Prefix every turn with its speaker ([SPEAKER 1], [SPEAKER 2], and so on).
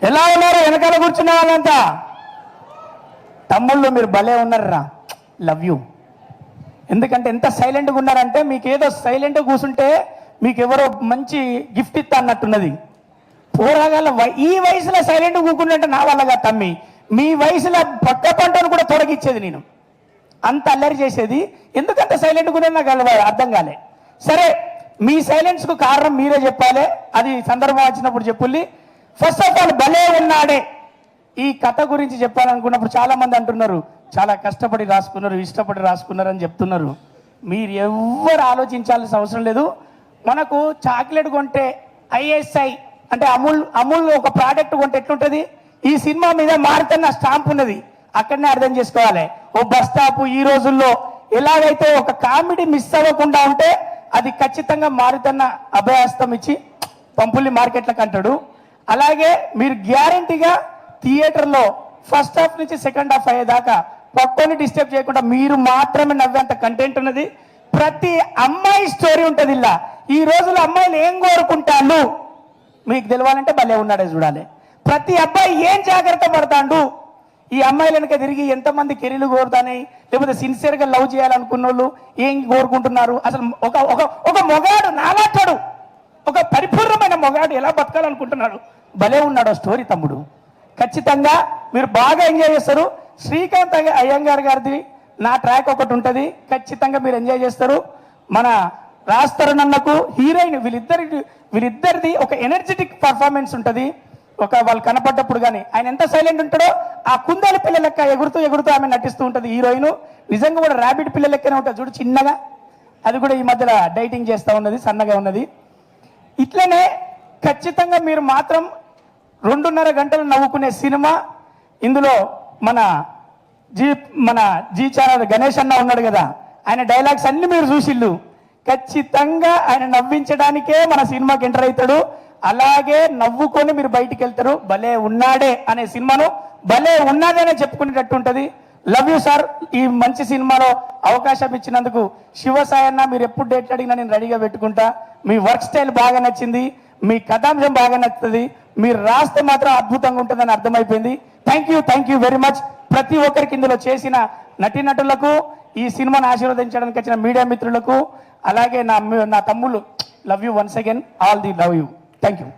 [SPEAKER 1] ఎలా ఉన్నారు వెనకాల కూర్చున్న వాళ్ళంతా? తమ్ముళ్ళు మీరు భలే ఉన్నారా, లవ్ యూ. ఎందుకంటే ఎంత సైలెంట్గా ఉన్నారంటే మీకు ఏదో సైలెంట్గా కూర్చుంటే మీకు ఎవరో మంచి గిఫ్ట్ ఇస్తా అన్నట్టున్నది. పోరాగాల ఈ వయసులో సైలెంట్గా కూకుంటే నా వల్లగా తమ్మి, మీ వయసులో పక్క పంటను కూడా తొలగిచ్చేది నేను, అంత అల్లరి చేసేది. ఎందుకంత సైలెంట్గా కూడా నాకు అర్థం కాలే. సరే, మీ సైలెన్స్కు కారణం మీరే చెప్పాలి, అది సందర్భం వచ్చినప్పుడు చెప్పుల్లి. ఫస్ట్ ఆఫ్ ఆల్ భలే ఉన్నాడే ఈ కథ గురించి చెప్పాలనుకున్నప్పుడు చాలా మంది అంటున్నారు చాలా కష్టపడి రాసుకున్నారు, ఇష్టపడి రాసుకున్నారు అని చెప్తున్నారు. మీరు ఎవ్వరు ఆలోచించాల్సిన అవసరం లేదు. మనకు చాక్లెట్ కొంటే ఐఎస్ఐ అంటే అమూల్ ఒక ప్రోడక్ట్ కొంటే ఎట్లుంటుంది, ఈ సినిమా మీద మారుతున్న స్టాంప్ ఉన్నది, అక్కడనే అర్థం చేసుకోవాలి. ఓ బస్ స్టాప్ ఈ రోజుల్లో ఎలాగైతే ఒక కామెడీ మిస్ అవ్వకుండా ఉంటే అది ఖచ్చితంగా మారుతున్న అభయహస్తం ఇచ్చి పంపుల్ని మార్కెట్లకు అంటాడు. అలాగే మీరు గ్యారంటీగా థియేటర్లో ఫస్ట్ హాఫ్ నుంచి సెకండ్ హాఫ్ అయ్యేదాకా పక్కని డిస్టర్బ్ చేయకుండా మీరు మాత్రమే నవ్వేంత కంటెంట్ ఉన్నది. ప్రతి అమ్మాయి స్టోరీ ఉంటుంది. ఇలా ఈ రోజుల్లో అమ్మాయిలు ఏం కోరుకుంటాను మీకు తెలవాలంటే భలే ఉన్నాడే చూడాలి. ప్రతి అబ్బాయి ఏం జాగ్రత్త పడతాడు, ఈ అమ్మాయిల వెనక తిరిగి ఎంతమంది కెరీర్లు కోరుతాయి, లేకపోతే సిన్సియర్గా లవ్ చేయాలనుకున్న వాళ్ళు ఏం కోరుకుంటున్నారు, అసలు ఒక మొగాడు నాలాటాడు, ఒక పరిపూర్ణమైన మొగాడు ఎలా బతకాలనుకుంటున్నాడు. భలే ఉన్నాడు స్టోరీ తమ్ముడు. ఖచ్చితంగా మీరు బాగా ఎంజాయ్ చేస్తారు. శ్రీకాంత్ అయ్యంగార్ గారిది నా ట్రాక్ ఒకటి ఉంటుంది, ఖచ్చితంగా మీరు ఎంజాయ్ చేస్తారు. మన రాస్తరుణన్నకు హీరోయిన్ వీళ్ళిద్దరిది ఒక ఎనర్జెటిక్ పర్ఫార్మెన్స్ ఉంటుంది. ఒక వాళ్ళు కనపడ్డప్పుడు కానీ ఆయన ఎంత సైలెంట్ ఉంటాడో ఆ కుందేలు పిల్ల లెక్క ఎగురుతూ ఆమె నటిస్తూ ఉంటుంది హీరోయిన్. నిజంగా కూడా ర్యాబిట్ పిల్ల లెక్కనే ఉంటుంది చూడు చిన్నగా, అది కూడా ఈ మధ్యలో డైటింగ్ చేస్తూ ఉన్నది, సన్నగా ఉన్నది. ఇట్లనే ఖచ్చితంగా మీరు మాత్రం 2.5 గంటలు నవ్వుకునే సినిమా. ఇందులో మన జీ ఛానల్ గణేష్ అన్న ఉన్నాడు కదా, ఆయన డైలాగ్స్ అన్ని మీరు చూసిళ్ళు. ఖచ్చితంగా ఆయన నవ్వించడానికే మన సినిమాకి ఎంటర్ అవుతాడు. అలాగే నవ్వుకొని మీరు బయటికి వెళ్తారు. భలే ఉన్నాడే అనే సినిమాను భలే ఉన్నదనే చెప్పుకునేటట్టు ఉంటుంది. Love you sir. ఈ మంచి సినిమాలో అవకాశం ఇచ్చినందుకు శివసాయి అన్న, మీరు ఎప్పుడు డేట్ అడిగినా నేను రెడీగా పెట్టుకుంటా. మీ వర్క్ స్టైల్ బాగా నచ్చింది, మీ కథాంశం బాగా నచ్చుతుంది, మీరు రాస్తే మాత్రం అద్భుతంగా ఉంటుందని అర్థమైపోయింది. Thank you very much. ప్రతి ఒక్కరికి ఇందులో చేసిన నటీనటులకు, ఈ సినిమాను ఆశీర్వదించడానికి వచ్చిన మీడియా మిత్రులకు, అలాగే నా తమ్ముళ్ళు, love you once again, all the love you. Thank you.